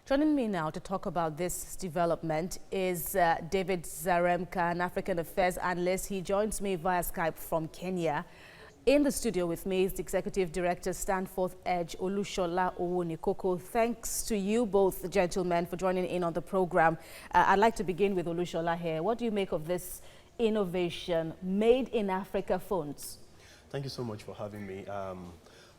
Joining me now to talk about this development is David Zaremka, an African Affairs analyst. He joins me via Skype from Kenya. In the studio with me is the Executive Director, Stanford Edge, Olushola Owonikoko. Thanks to you both, gentlemen, for joining in on the program. I'd like to begin with Olushola here. What do you make of this innovation, made in Africa phones? Thank you so much for having me.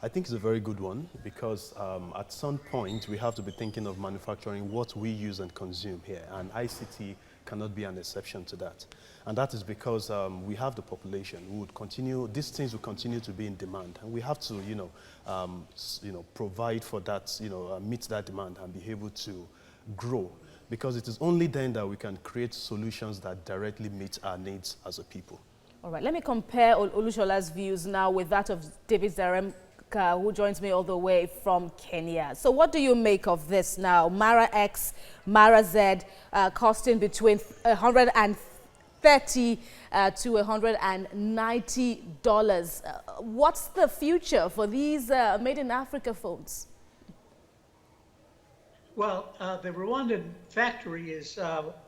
I think it's a very good one because at some point we have to be thinking of manufacturing what we use and consume here, and ICT cannot be an exception to that. And that is because we have the population who would continue, these things will continue to be in demand, and we have to, provide for that, meet that demand and be able to grow, because it is only then that we can create solutions that directly meet our needs as a people. All right, let me compare Olushola's views now with that of David Zaremka, who joins me all the way from Kenya. So what do you make of this now? Mara X, Mara Z, costing between $130 to $190. What's the future for these made in Africa phones? Well, the Rwandan factory is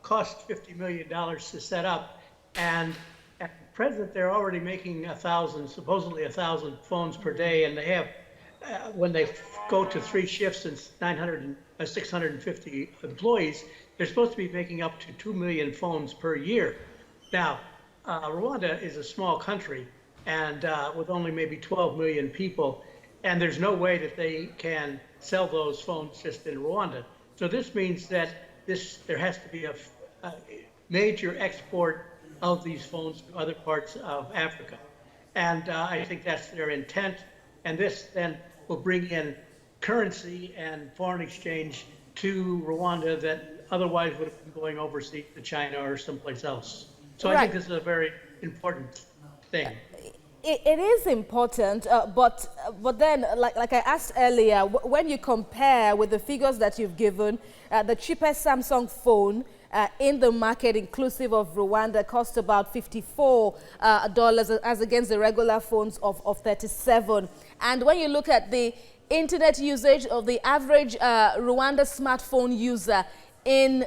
cost $50 million to set up, and at present they're already making supposedly 1,000 phones per day, and they have, when they go to 3 shifts and 650 employees, they're supposed to be making up to 2 million phones per year. Now, Rwanda is a small country, and with only maybe 12 million people, and there's no way that they can sell those phones just in Rwanda. So this means that there has to be a major export of these phones to other parts of Africa. And I think that's their intent. And this then will bring in currency and foreign exchange to Rwanda that otherwise would have been going overseas to China or someplace else. So right. I think this is a very important thing. It is important, but then, like I asked earlier, when you compare with the figures that you've given, the cheapest Samsung phone in the market, inclusive of Rwanda, cost about $54 as against the regular phones of $37. And when you look at the internet usage of the average Rwanda smartphone user in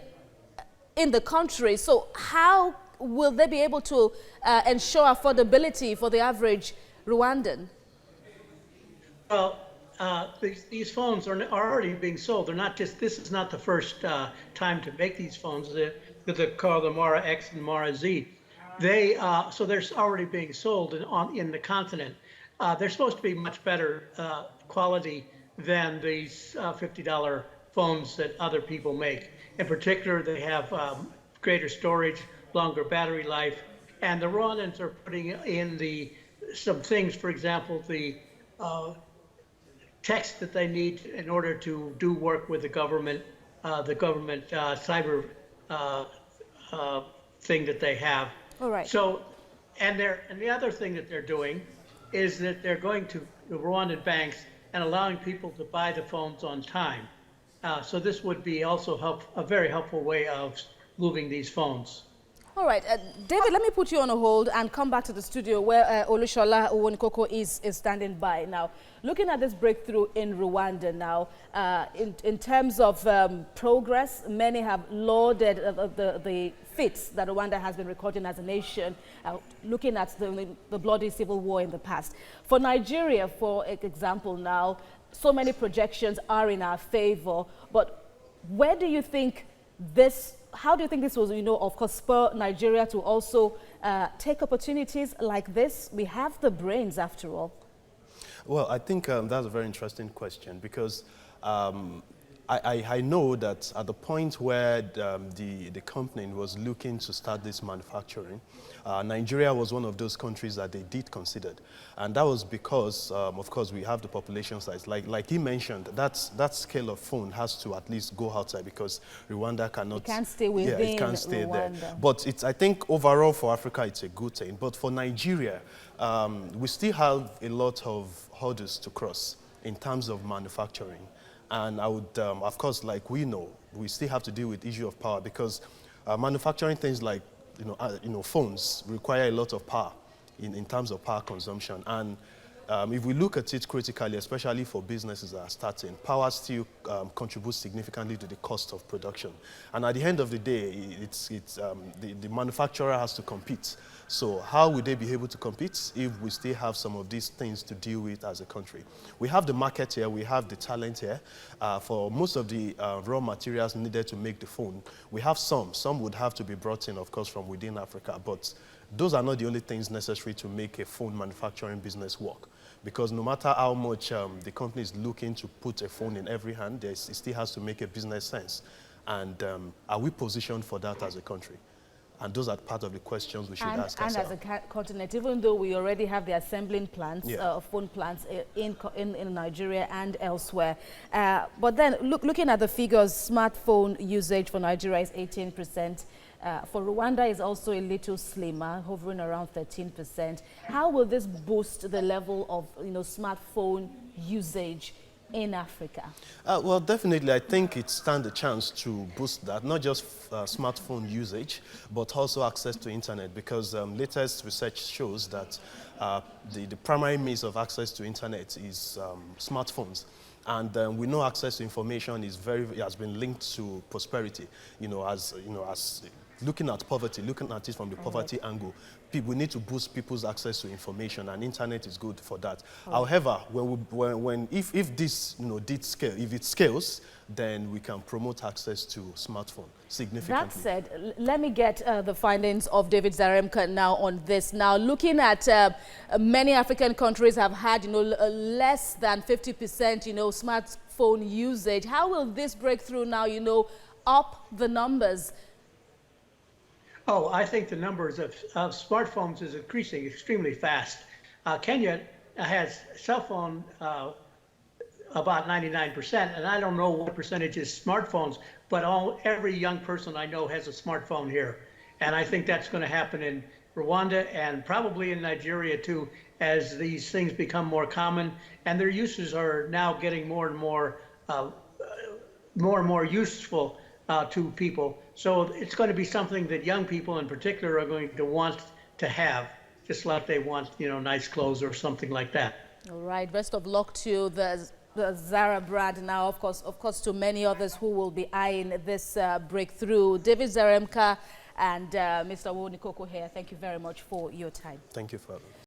the country, so how will they be able to ensure affordability for the average Rwandan? Well, these phones are already being sold. They're not just, this is not the first time to make these phones. They're called the Mara X and Mara Z. So they're already being sold in the continent. They're supposed to be much better quality than these $50 phones that other people make. In particular, they have greater storage, longer battery life, and the Rwandans are putting in some things, for example, the text that they need in order to do work with the government cyber thing that they have. All right. So, and the other thing that they're doing is that they're going to the Rwandan banks and allowing people to buy the phones on time. So this would be also a very helpful way of moving these phones. All right, David, let me put you on a hold and come back to the studio where Olushola Owonikoko is standing by. Now, looking at this breakthrough in Rwanda now, in terms of progress, many have lauded the feats that Rwanda has been recording as a nation, looking at the bloody civil war in the past. For Nigeria, for example now, so many projections are in our favor, but where do you think how do you think this will, of course, spur Nigeria to also take opportunities like this? We have the brains, after all. Well, I think that's a very interesting question, because I know that at the point where the company was looking to start this manufacturing, Nigeria was one of those countries that they did consider. And that was because, of course, we have the population size. Like he mentioned, that scale of phone has to at least go outside, because Rwanda cannot... It can't stay within it can't stay Rwanda. There. But I think overall for Africa, it's a good thing. But for Nigeria, we still have a lot of hurdles to cross in terms of manufacturing. And I would, of course, like we know, we still have to deal with the issue of power, because manufacturing things like, phones require a lot of power in terms of power consumption. And If we look at it critically, especially for businesses that are starting, power still contributes significantly to the cost of production. And at the end of the day, the manufacturer has to compete. So how will they be able to compete if we still have some of these things to deal with as a country? We have the market here, we have the talent here. For most of the raw materials needed to make the phone, we have some. Some would have to be brought in, of course, from within Africa, but those are not the only things necessary to make a phone manufacturing business work. Because no matter how much the company is looking to put a phone in every hand, it still has to make a business sense. And are we positioned for that as a country? And those are part of the questions we should ask ourselves. And as a continent, even though we already have the assembling plants, phone plants in Nigeria and elsewhere. But then looking at the figures, smartphone usage for Nigeria is 18%. For Rwanda is also a little slimmer, hovering around 13%. How will this boost the level of smartphone usage in Africa? Well, definitely, I think it stands a chance to boost that, not just smartphone usage, but also access to internet, because latest research shows that the primary means of access to internet is smartphones. And we know access to information has been linked to prosperity, as looking at poverty, looking at it from the poverty angle. We need to boost people's access to information, and internet is good for that. However, if this if it scales, then we can promote access to smartphone significantly. That said, let me get the findings of David Zaremka now on this. Now, looking at many African countries have had less than 50% smartphone usage. How will this breakthrough now up the numbers? Oh, I think the numbers of smartphones is increasing extremely fast. Kenya has cell phone about 99%, and I don't know what percentage is smartphones, but every young person I know has a smartphone here. And I think that's going to happen in Rwanda and probably in Nigeria too, as these things become more common, and their uses are now getting more and more useful to people. So it's going to be something that young people in particular are going to want to have, just like they want, nice clothes or something like that. All right. Best of luck to the Zara brand now, of course, to many others who will be eyeing this breakthrough. David Zaremka and Mr. Nwonikoko here, thank you very much for your time. Thank you for having me.